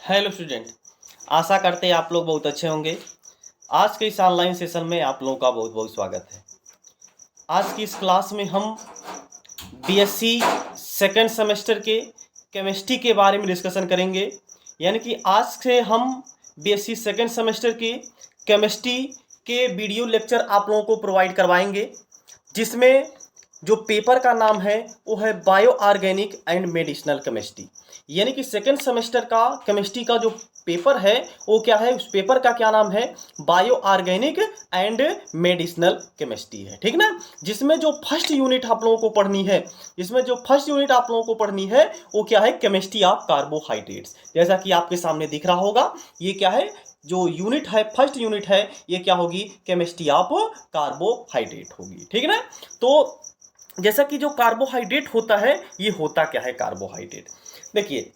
Hello student, आशा करते हैं आप लोग बहुत अच्छे होंगे। आज के इस ऑनलाइन सेशन में आप लोगों का बहुत बहुत स्वागत है। आज की इस क्लास में हम बीएससी सेकंड सेमेस्टर के केमिस्ट्री के बारे में डिस्कशन करेंगे। यानी कि आज से हम बीएससी सेकंड सेमेस्टर की केमिस्ट्री के वीडियो लेक्चर आप लोगों को प्रोवाइड करवाएंगे, जिसमें जो पेपर का नाम है वो है bio organic and medicinal chemistry. यानी कि सेकेंड सेमेस्टर का केमिस्ट्री का जो पेपर है वो क्या है, उस पेपर का क्या नाम है, bio organic and medicinal chemistry है। ठीक ना। जिसमें जो फर्स्ट यूनिट आप लोगों को पढ़नी है, वो क्या है, केमिस्ट्री ऑफ कार्बोहाइड्रेट्स। जैसा कि आपके सामने दिख रहा होगा, ये क्या है, जो यूनिट है, फर्स्ट यूनिट है, ये क्या होगी, केमिस्ट्री ऑफ कार्बोहाइड्रेट होगी। ठीक है ना। तो जैसा कि जो कार्बोहाइड्रेट होता है, ये होता क्या है कार्बोहाइड्रेट। देखिए,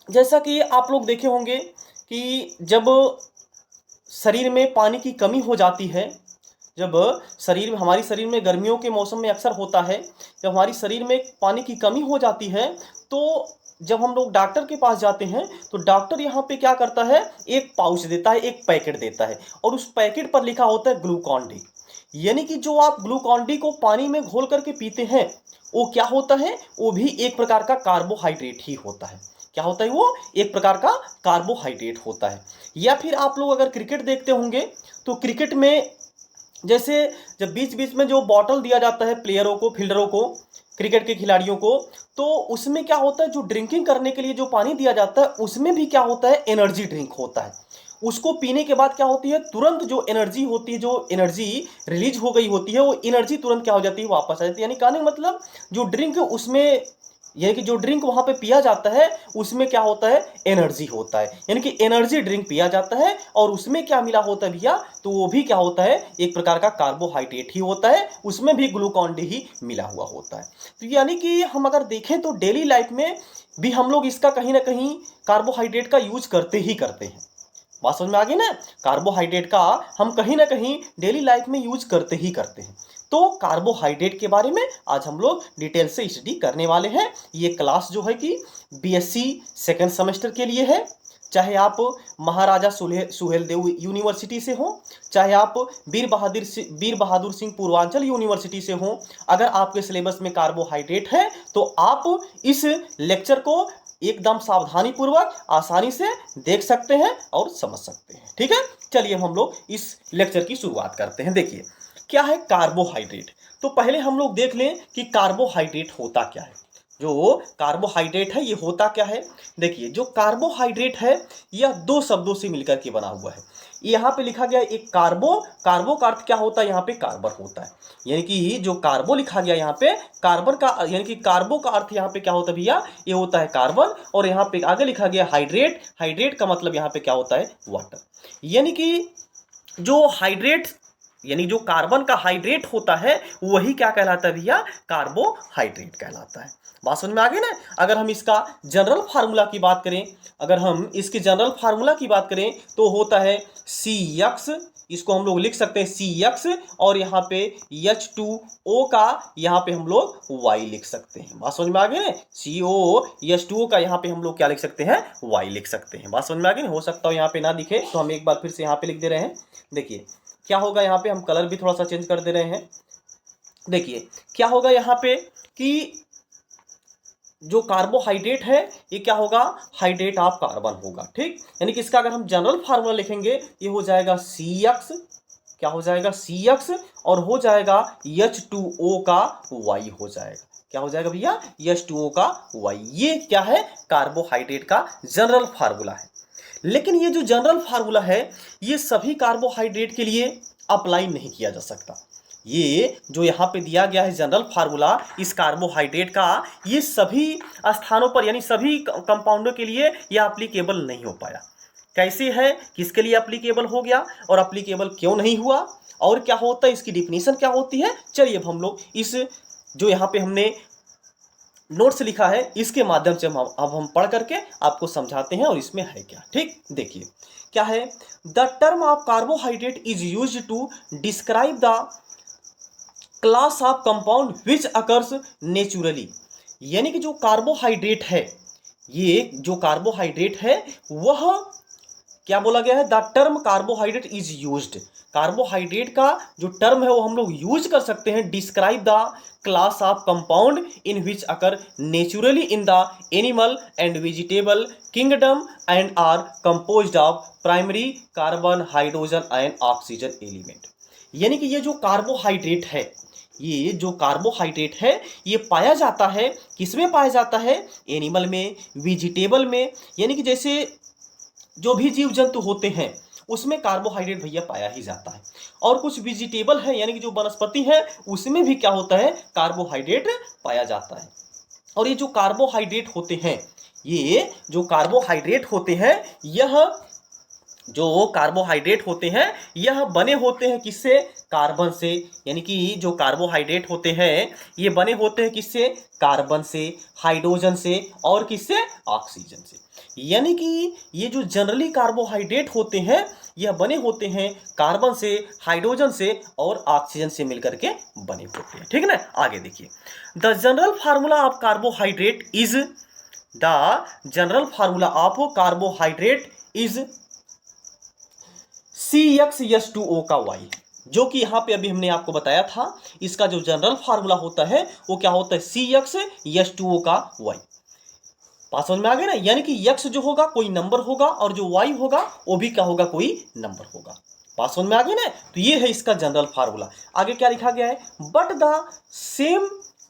जैसा कि आप लोग देखे होंगे कि जब शरीर में पानी की कमी हो जाती है, जब हमारी शरीर में गर्मियों के मौसम में अक्सर होता है, जब हमारी शरीर में पानी की कमी हो जाती है, तो जब हम लोग डॉक्टर के पास जाते हैं तो डॉक्टर यहाँ पे क्या करता है, एक पाउच देता है, एक पैकेट देता है, और उस पैकेट पर लिखा होता है ग्लूकॉन डी। यानी कि जो आप ग्लूकॉन डी को पानी में घोल करके पीते हैं, वो क्या होता है, वो भी एक प्रकार का कार्बोहाइड्रेट ही होता है। क्या होता है, वो एक प्रकार का कार्बोहाइड्रेट होता है। या फिर आप लोग अगर क्रिकेट देखते होंगे तो क्रिकेट में जैसे जब बीच बीच में जो बॉटल दिया जाता है प्लेयरों को, फील्डरों को, क्रिकेट के खिलाड़ियों को, तो उसमें क्या होता है, जो ड्रिंकिंग करने के लिए जो पानी दिया जाता है उसमें भी क्या होता है, एनर्जी ड्रिंक होता है। उसको पीने के बाद क्या होती है, तुरंत जो एनर्जी होती है, जो एनर्जी रिलीज हो गई होती है, वो एनर्जी तुरंत क्या हो जाती है, वापस आ जाती है। यानी कहने का मतलब जो ड्रिंक उसमें, यानी कि जो ड्रिंक वहां पे पिया जाता है उसमें क्या होता है, एनर्जी होता है। यानी कि एनर्जी ड्रिंक पिया जाता है और उसमें क्या मिला होता है भैया, तो वो भी क्या होता है, एक प्रकार का कार्बोहाइड्रेट ही होता है, उसमें भी ग्लूकॉन डी ही मिला हुआ होता है। तो यानी कि हम अगर देखें तो डेली लाइफ में भी हम लोग इसका कहीं ना कहीं कार्बोहाइड्रेट का यूज करते ही करते हैं। बात समझ में आ गई ना। कार्बोहाइड्रेट का हम कहीं ना कहीं डेली लाइफ में यूज करते ही करते हैं। तो कार्बोहाइड्रेट के बारे में आज हम लोग डिटेल से स्टडी करने वाले हैं। ये क्लास जो है कि बीएससी सेकेंड सेमेस्टर के लिए है। चाहे आप महाराजा सुहेलदेव यूनिवर्सिटी से हो, चाहे आप वीर बहादुर सिंह पूर्वांचल यूनिवर्सिटी से हो, अगर आपके सिलेबस में कार्बोहाइड्रेट है तो आप इस लेक्चर को एकदम सावधानी पूर्वक आसानी से देख सकते हैं और समझ सकते हैं। ठीक है, चलिए हम लोग इस लेक्चर की शुरुआत करते हैं। देखिए, क्या है कार्बोहाइड्रेट। तो पहले हम लोग देख लें कि कार्बोहाइड्रेट होता क्या है। जो कार्बोहाइड्रेट है ये होता क्या है। देखिए, जो कार्बोहाइड्रेट है यह दो शब्दों से मिलकर के बना हुआ है। यहाँ पे लिखा गया एक कार्बो, कार्बो का अर्थ क्या होता है, यहाँ पे कार्बन होता है। यानी कि जो कार्बो लिखा गया यहाँ पे, कार्बन का यानी कि कार्बो का अर्थ यहाँ पे क्या होता है भैया, ये होता है कार्बन। और यहाँ पे आगे लिखा गया हाइड्रेट, हाइड्रेट का मतलब यहाँ पे क्या होता है, वाटर। यानी कि जो हाइड्रेट, यानी जो कार्बन का हाइड्रेट होता है वही क्या कहलाता है भैया, कार्बोहाइड्रेट कहलाता है। बात समझ में आ गई ना। अगर हम इसका जनरल फार्मूला की बात करें, तो होता है CX, इसको हम लोग लिख सकते हैं CX, और यहाँ पे H2O का यहाँ पे हम लोग Y लिख सकते हैं। बात समझ में आ गई ना। COH2O का यहाँ पे हम लोग क्या लिख सकते हैं, Y लिख सकते हैं। बात समझ में आ गई ना। हो सकता है यहाँ पे ना दिखे तो हम एक बार फिर से यहाँ पे लिख दे रहे हैं। देखिए क्या होगा, यहाँ पे हम कलर भी थोड़ा सा चेंज कर दे रहे हैं। देखिए क्या होगा यहाँ पे कि जो कार्बोहाइड्रेट है ये क्या होगा, हाइड्रेट ऑफ कार्बन होगा। ठीक, यानी कि इसका अगर हम जनरल फार्मूला लिखेंगे ये हो जाएगा CX, क्या हो जाएगा CX, और हो जाएगा H2O का Y हो जाएगा। क्या हो जाएगा भैया, H2O का Y। ये क्या है, कार्बोहाइड्रेट का जनरल फार्मूला है। लेकिन ये जो जनरल फार्मूला है ये सभी कार्बोहाइड्रेट के लिए अप्लाई नहीं किया जा सकता। ये जो यहाँ पे दिया गया है जनरल फार्मूला इस कार्बोहाइड्रेट का, ये सभी स्थानों पर यानी सभी कंपाउंडों के लिए यह एप्लीकेबल नहीं हो पाया। कैसे है, किसके लिए एप्लीकेबल हो गया और एप्लीकेबल क्यों नहीं हुआ, और क्या होता है, इसकी डिफिनीशन क्या होती है। चलिए अब हम लोग इस जो यहाँ पे हमने नोट्स लिखा है इसके माध्यम से अब हम पढ़ करके आपको समझाते हैं और इसमें है क्या। ठीक, देखिए क्या है, the term of carbohydrate is used to describe the class of compound which occurs naturally. यानी कि जो कार्बोहाइड्रेट है ये जो कार्बोहाइड्रेट है वह क्या बोला गया है, the term carbohydrate is used. Carbohydrate का जो टर्म है वो हम लोग यूज कर सकते हैं describe the class of compound in which occur naturally in the animal and vegetable kingdom and are composed of primary carbon hydrogen and oxygen element. यानी कि ये जो कार्बोहाइड्रेट है, ये जो कार्बोहाइड्रेट है ये पाया जाता है, किसमें पाया जाता है, एनिमल में, वेजिटेबल में, यानी कि जैसे जो भी जीव जंतु होते हैं उसमें कार्बोहाइड्रेट भैया पाया ही जाता है। और कुछ वेजिटेबल है यानी कि जो वनस्पति है उसमें भी क्या होता है, कार्बोहाइड्रेट पाया जाता है। और ये जो कार्बोहाइड्रेट होते हैं, ये जो कार्बोहाइड्रेट होते हैं, यह जो कार्बोहाइड्रेट होते हैं यह बने होते हैं किससे, कार्बन से। यानी कि जो कार्बोहाइड्रेट होते हैं ये बने होते हैं किससे, कार्बन से, हाइड्रोजन से और किससे, ऑक्सीजन से। यानी कि ये जो जनरली कार्बोहाइड्रेट होते हैं यह बने होते हैं कार्बन से, हाइड्रोजन से और ऑक्सीजन से मिलकर के बने होते हैं। ठीक है ना, आगे देखिए, the general formula of carbohydrate is, the general formula of carbohydrate is CxH2O का Y, जो कि यहां पे अभी हमने आपको बताया था। इसका जो जनरल फार्मूला होता है वो क्या होता है, CxH2O का Y। पास समझ में आ गया ना, यानी कि X जो होगा कोई नंबर होगा और जो Y होगा वो भी क्या होगा, कोई नंबर होगा। पास समझ में आ गया ना, तो ये है इसका जनरल फार्मूला। आगे क्या लिखा गया है, but the same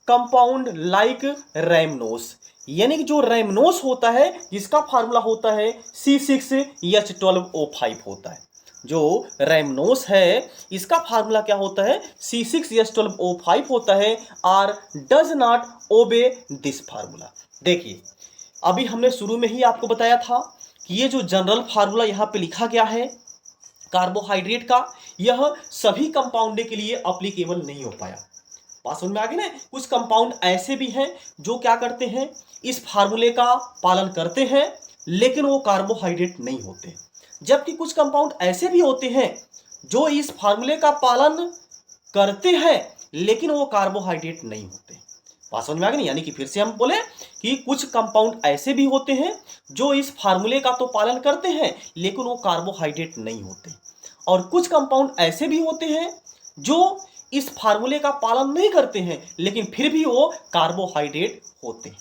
compound like rhamnose, यानी कि जो रैमनोस होता है जिसका फार्मूला होता है C6H12O5 होता है। जो रैमनोस है इसका फार्मूला क्या होता है, C6H12O5 होता है, or does not obey this formula. देखिए अभी हमने शुरू में ही आपको बताया था कि ये जो जनरल फार्मूला यहाँ पे लिखा गया है कार्बोहाइड्रेट का, यह सभी कंपाउंड के लिए अप्लीकेबल नहीं हो पाया। बात समझ में आ गई ना, कुछ कंपाउंड ऐसे भी हैं जो क्या करते हैं, इस फार्मूले का पालन करते हैं लेकिन वो कार्बोहाइड्रेट नहीं होते, जबकि कुछ कंपाउंड ऐसे भी होते हैं जो इस फार्मूले का पालन करते हैं लेकिन वो कार्बोहाइड्रेट नहीं होते। बात समझ में आ गई, यानी कि फिर से हम बोले कि कुछ कंपाउंड ऐसे भी होते हैं जो इस फार्मूले का तो पालन करते हैं लेकिन वो कार्बोहाइड्रेट नहीं होते, और कुछ कंपाउंड ऐसे भी होते हैं जो इस फार्मूले का पालन नहीं करते हैं लेकिन फिर भी वो कार्बोहाइड्रेट होते हैं।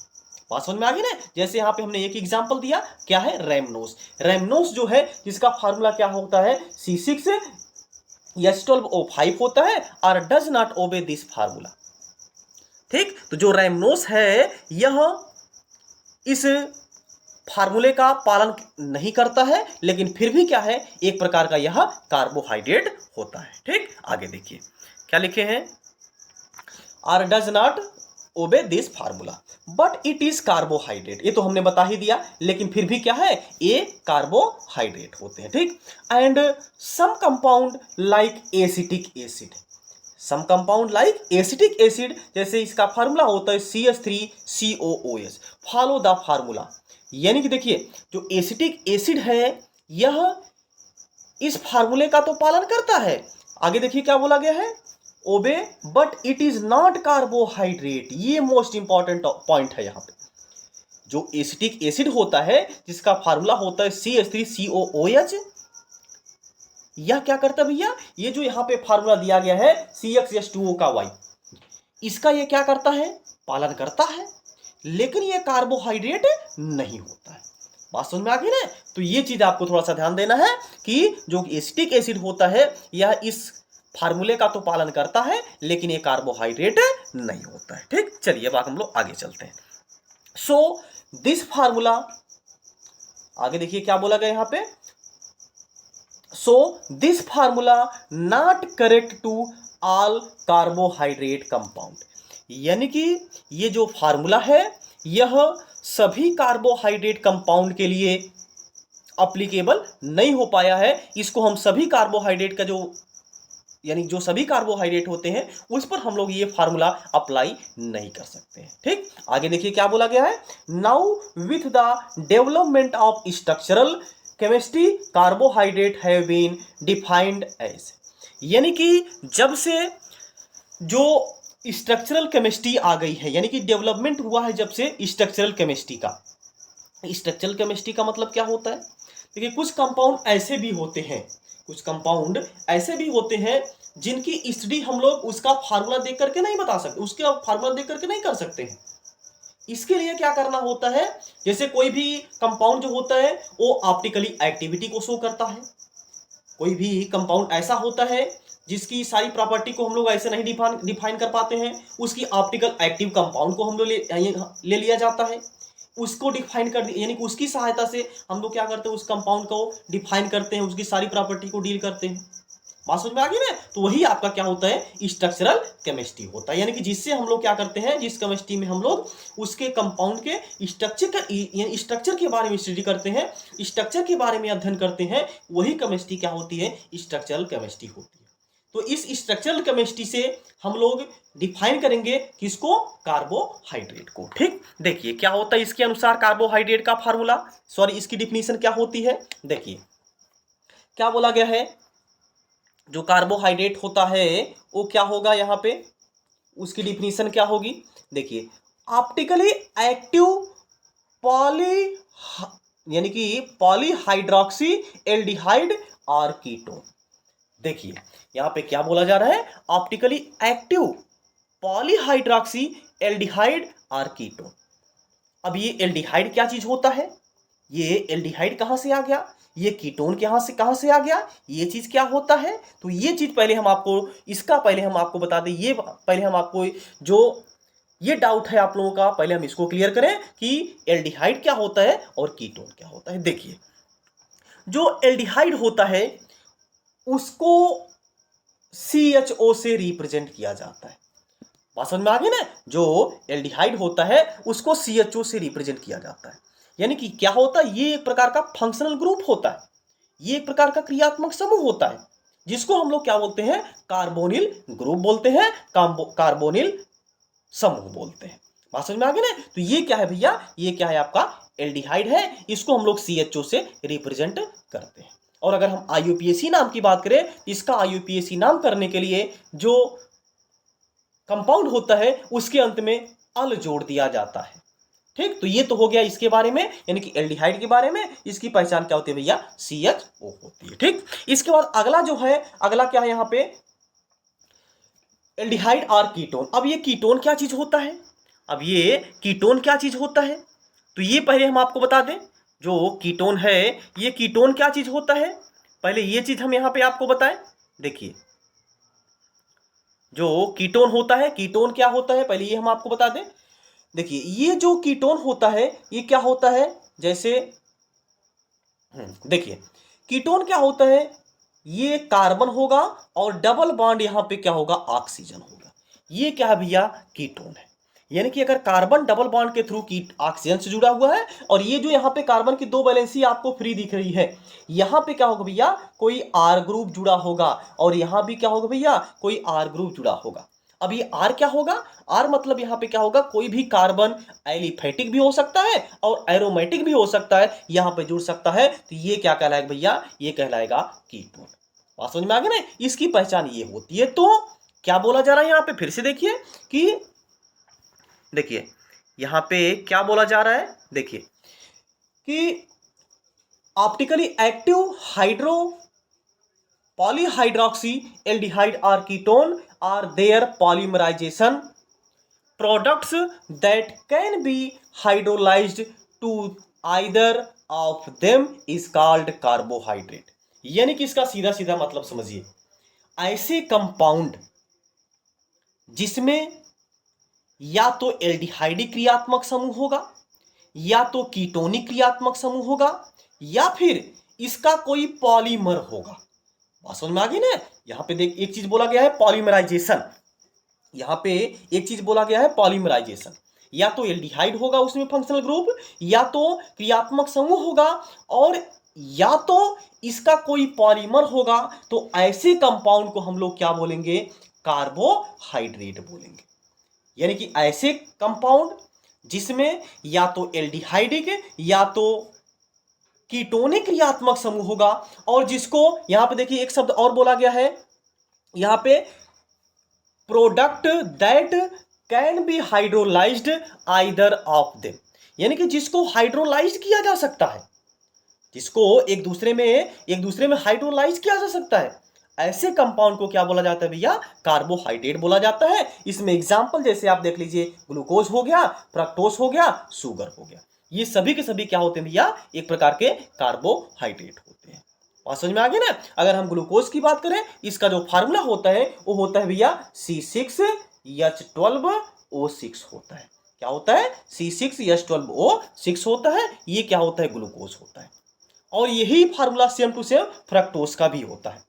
बात समझ में आ गई ना, जैसे यहाँ पे हमने एक एग्जांपल दिया, क्या है, रैमनोस। रैमनोस जो है जिसका फार्मूला क्या होता है, C6H12O5 होता है, और does not obey this formula. ठीक, तो जो रैमनोस है यह इस फार्मूले का पालन नहीं करता है लेकिन फिर भी क्या है, एक प्रकार का यह कार्बोहाइड्रेट होता है। ठीक, आगे देखिए क्या लिखे हैं, or does not obey this formula but it is carbohydrate. ये तो हमने बता ही दिया, लेकिन फिर भी क्या है, ये कार्बोहाइड्रेट होते हैं। ठीक, and some compound like acetic acid, some compound like acetic acid, जैसे इसका फार्मूला होता है CH3COOH, फॉलो द फार्मूला। यानी कि देखिए जो एसिटिक एसिड है यह इस फार्मूले का तो पालन करता है, आगे देखिए क्या बोला गया है, ओबे but it is not carbohydrate. ये मोस्ट इंपॉर्टेंट पॉइंट है यहाँ पे। जो एसिटिक एसिड होता है जिसका फार्मूला होता है CH3COOH, यह क्या करता है भैया, ये जो यहाँ पे फार्मूला दिया गया है CxH2O का Y, इसका ये क्या करता है, पालन करता है, लेकिन ये कार्बोहाइड्रेट नहीं होता है। बात समझ में आ गई ना, तो ये चीज आपको थोड़ा सा ध्यान देना है कि जो एसिटिक एसिड होता है यह इस फार्मूले का तो पालन करता है लेकिन ये कार्बोहाइड्रेट नहीं होता है। ठीक, चलिए अब हम लोग आगे चलते हैं। सो दिस फार्मूला, आगे देखिए क्या बोला गया यहाँ पे, so this formula not correct to all carbohydrate compound. यानी कि ये जो फार्मूला है यह सभी कार्बोहाइड्रेट कंपाउंड के लिए अप्लीकेबल नहीं हो पाया है। इसको हम सभी कार्बोहाइड्रेट का जो यानी जो सभी कार्बोहाइड्रेट होते हैं उस पर हम लोग ये फार्मूला अप्लाई नहीं कर सकते हैं। ठीक, आगे देखिए क्या बोला गया है, now with the development of structural chemistry carbohydrate have been defined as. यानी कि जब से जो स्ट्रक्चरल केमिस्ट्री आ गई है, यानी कि डेवलपमेंट हुआ है जब से स्ट्रक्चरल केमिस्ट्री का, स्ट्रक्चरल केमिस्ट्री का मतलब क्या होता है? देखिए कुछ कंपाउंड ऐसे भी होते हैं, कुछ कंपाउंड ऐसे भी होते हैं जिनकी स्टडी हम लोग उसका फार्मूला देख करके नहीं बता सकते, उसके फार्मूला देख करके नहीं कर सकते हैं। इसके लिए क्या करना होता है, जैसे कोई भी कंपाउंड जो होता है वो ऑप्टिकली एक्टिविटी को शो करता है। कोई भी कंपाउंड ऐसा होता है जिसकी सारी प्रॉपर्टी को हम लोग ऐसे नहीं डिफाइन कर पाते हैं, उसकी ऑप्टिकल एक्टिव कंपाउंड को हम लोग ले लिया जाता है, उसको डिफाइन कर यानी कि उसकी सहायता से हम लोग क्या करते हैं, उस कंपाउंड को डिफाइन करते हैं, उसकी सारी प्रॉपर्टी को डील करते हैं। बात समझ में आ गई ना? तो वही आपका क्या होता है, स्ट्रक्चरल केमिस्ट्री होता है, यानी कि जिससे हम लोग क्या करते हैं, जिस केमिस्ट्री में हम लोग उसके कंपाउंड के स्ट्रक्चर के बारे में स्टडी करते हैं, स्ट्रक्चर के बारे में अध्ययन करते हैं, वही केमिस्ट्री क्या होती है, स्ट्रक्चरल केमिस्ट्री होती है। तो इस स्ट्रक्चरल केमिस्ट्री से हम लोग डिफाइन करेंगे किसको, कार्बोहाइड्रेट को। ठीक, देखिए क्या होता है इसके अनुसार कार्बोहाइड्रेट का फार्मूला, सॉरी इसकी डिफिनीशन क्या होती है। देखिए क्या बोला गया है, जो कार्बोहाइड्रेट होता है वो क्या होगा, यहाँ पे उसकी डिफिनीशन क्या होगी। देखिए ऑप्टिकली एक्टिव पॉली यानी कि पॉलीहाइड्रोक्सी एल्डिहाइड और कीटोन। देखिए यहाँ पे क्या बोला जा रहा है, ऑप्टिकली एक्टिव पॉलीहाइड्रोक्सी एल्डिहाइड और कीटोन। अब ये एल्डिहाइड क्या चीज होता है, ये एल्डिहाइड कहां से आ गया, ये कीटोन कहां से आ गया, ये चीज क्या होता है। तो ये चीज पहले हम आपको, इसका पहले हम आपको बता दें, ये पहले हम आपको जो ये डाउट है आप लोगों का, पहले हम इसको क्लियर करें कि एल्डिहाइड क्या होता है और कीटोन क्या होता है। देखिए जो एल्डिहाइड होता है उसको CHO से रिप्रेजेंट किया जाता है। बात समझ में आ गई ना, जो एल्डिहाइड होता है उसको CHO से रिप्रेजेंट किया जाता है, यानी कि क्या होता है, ये एक प्रकार का फंक्शनल ग्रुप होता है, ये एक प्रकार का क्रियात्मक समूह होता है, जिसको हम लोग क्या बोलते हैं, कार्बोनिल ग्रुप बोलते हैं, कार्बोनिल समूह बोलते हैं। बात समझ में आ गई ना। तो ये क्या है भैया, ये क्या है आपका एल्डिहाइड है, इसको हम लोग CHO से रिप्रेजेंट करते हैं। और अगर हम IUPAC नाम की बात करें, इसका IUPAC नाम करने के लिए जो कंपाउंड होता है उसके अंत में अल जोड़ दिया जाता है। ठीक, तो ये तो हो गया इसके बारे में, यानी कि एल्डिहाइड के बारे में, इसकी पहचान क्या होती है भैया, CHO होती है। ठीक, इसके बाद अगला जो है, अगला क्या है यहाँ पे, एल्डिहाइड और कीटोन। अब ये कीटोन क्या चीज होता है, अब ये कीटोन क्या चीज होता है, तो ये पहले हम आपको बता दें, जो कीटोन है ये कीटोन क्या चीज होता है, पहले ये चीज हम यहां पे आपको बताएं। देखिए जो कीटोन होता है, कीटोन क्या होता है पहले ये हम आपको बता दें। देखिए ये जो कीटोन होता है ये क्या होता है, जैसे देखिए कीटोन क्या होता है, ये कार्बन होगा और डबल बॉन्ड यहां पे क्या होगा, ऑक्सीजन होगा। ये क्या है भैया, कीटोन है। यानी कि अगर कार्बन डबल बॉन्ड के थ्रू की ऑक्सीजन से जुड़ा हुआ है, और ये जो यहाँ पे कार्बन की दो वैलेंसी आपको फ्री दिख रही है, यहाँ पे क्या होगा भैया, कोई आर ग्रुप जुड़ा होगा, और यहाँ भी क्या होगा भैया, कोई आर ग्रुप जुड़ा होगा। अब ये आर क्या होगा, आर मतलब यहाँ पे क्या होगा, कोई भी कार्बन एलिफेटिक भी हो सकता है और एरोमेटिक भी हो सकता है, यहाँ पे जुड़ सकता है, तो ये क्या कहलाएगा भैया, ये कहलाएगा कीटोन। बात समझ में आ गई ना, इसकी पहचान ये होती है। तो क्या बोला जा रहा है यहाँ पे, फिर से देखिए कि देखिए यहां पे क्या बोला जा रहा है, देखिए कि optically active hydro polyhydroxy aldehyde or ketone or their polymerisation products that can be hydrolysed to either of them is called carbohydrate. यानी कि इसका सीधा सीधा मतलब समझिए, ऐसे कंपाउंड जिसमें या तो एल्डिहाइडिक क्रियात्मक समूह होगा, या तो कीटोनिक क्रियात्मक समूह होगा, या फिर इसका कोई पॉलीमर होगा। बात समझ में आ गई ना, यहां पे देख एक चीज बोला गया है पॉलीमराइजेशन, यहां पे एक चीज बोला गया है पॉलीमराइजेशन, या तो एल्डिहाइड होगा उसमें फंक्शनल ग्रुप, या तो क्रियात्मक समूह होगा, और या तो इसका कोई पॉलीमर होगा। तो ऐसे कंपाउंड को हम लोग क्या बोलेंगे, कार्बोहाइड्रेट बोलेंगे। यानी कि ऐसे कंपाउंड जिसमें या तो एल्डिहाइडिक या तो कीटोनिक क्रियात्मक समूह होगा, और जिसको यहां पे देखिए एक शब्द और बोला गया है यहां पे, product that can be hydrolysed either of them. यानी कि जिसको हाइड्रोलाइज किया जा सकता है, जिसको एक दूसरे में हाइड्रोलाइज किया जा सकता है, ऐसे कंपाउंड को क्या बोला जाता है भैया? कार्बोहाइड्रेट बोला जाता है। इसमें एग्जांपल जैसे आप देख लीजिए, ग्लूकोज हो गया, फ्रक्टोज हो गया, शुगर हो गया, ये सभी के सभी क्या होते हैं भैया? एक प्रकार के कार्बोहाइड्रेट होते हैं। बात समझ में आ गया ना? अगर हम ग्लूकोज की बात करें, इसका जो फार्मूला होता है वो होता है भैया C6H12O6 होता है। क्या होता है? C6H12O6 होता है। ये क्या होता है? ग्लूकोज होता है। और यही formula same to same fructose का भी होता है।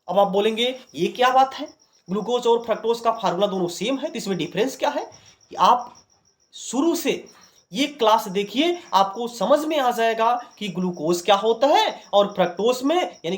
अब आप बोलेंगे ये क्या बात है, ग्लूकोज और फ्रक्टोज का फार्मूला दोनों सेम है, तो इसमें डिफरेंस क्या है? कि आप शुरू से ये क्लास देखिए, आपको समझ में आ जाएगा कि ग्लूकोज क्या होता है और फ्रक्टोज में, यानी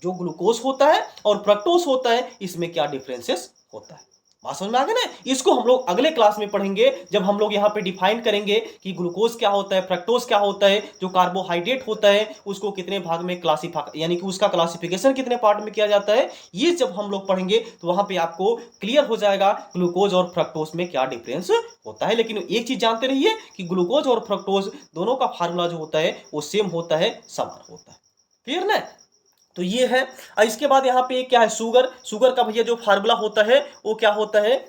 जो ग्लूकोज होता है और फ्रक्टोज होता है, इसमें क्या डिफरेंसेस होता है। बात समझ में आ गया ना? इसको हम लोग अगले क्लास में पढ़ेंगे, जब हम लोग यहाँ पे डिफाइन करेंगे कि ग्लूकोज क्या होता है, फ्रक्टोज क्या होता है, जो कार्बोहाइड्रेट होता है उसको कितने भाग में क्लासिफाई, यानी कि उसका क्लासिफिकेशन कितने पार्ट में किया जाता है, ये जब हम लोग पढ़ेंगे तो वहां पे आपको क्लियर हो जाएगा ग्लूकोज और फ्रक्टोज में क्या डिफरेंस होता है। लेकिन एक चीज जानते रहिए कि ग्लूकोज और फ्रक्टोज दोनों का फार्मूला जो होता है वो सेम होता है, समान होता है। क्लियर ना? तो ये है। और इसके बाद यहाँ पे क्या है? शुगर। शुगर का भैया जो फार्मूला होता है वो क्या होता है?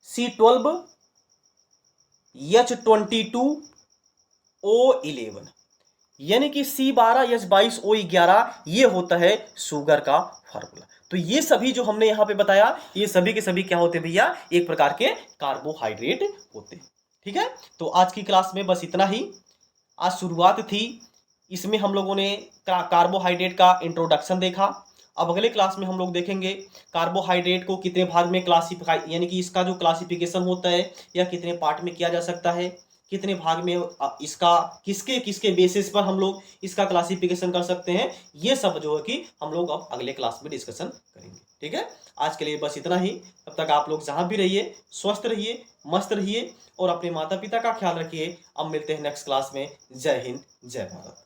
C12H22O11, यानी कि C12H22O11, ये होता है शुगर का फार्मूला। तो ये सभी जो हमने यहाँ पे बताया, ये सभी के सभी क्या होते हैं भैया? एक प्रकार के कार्बोहाइड्रेट होते हैं। ठीक है, तो आज की क्लास में बस इतना ही। आज शुरुआत थी, इसमें हम लोगों ने कार्बोहाइड्रेट का इंट्रोडक्शन देखा। अब अगले क्लास में हम लोग देखेंगे कार्बोहाइड्रेट को कितने भाग में क्लासिफाई, यानी कि इसका जो क्लासिफिकेशन होता है या कितने पार्ट में किया जा सकता है, कितने भाग में इसका किसके किसके बेसिस पर हम लोग इसका क्लासिफिकेशन कर सकते हैं, ये सब जो है कि हम लोग अब अगले क्लास में डिस्कशन करेंगे। ठीक है, आज के लिए बस इतना ही। तब तक आप लोग जहां भी रहिए स्वस्थ रहिए, मस्त रहिए और अपने माता पिता का ख्याल रखिए। अब मिलते हैं नेक्स्ट क्लास में। जय हिंद, जय भारत।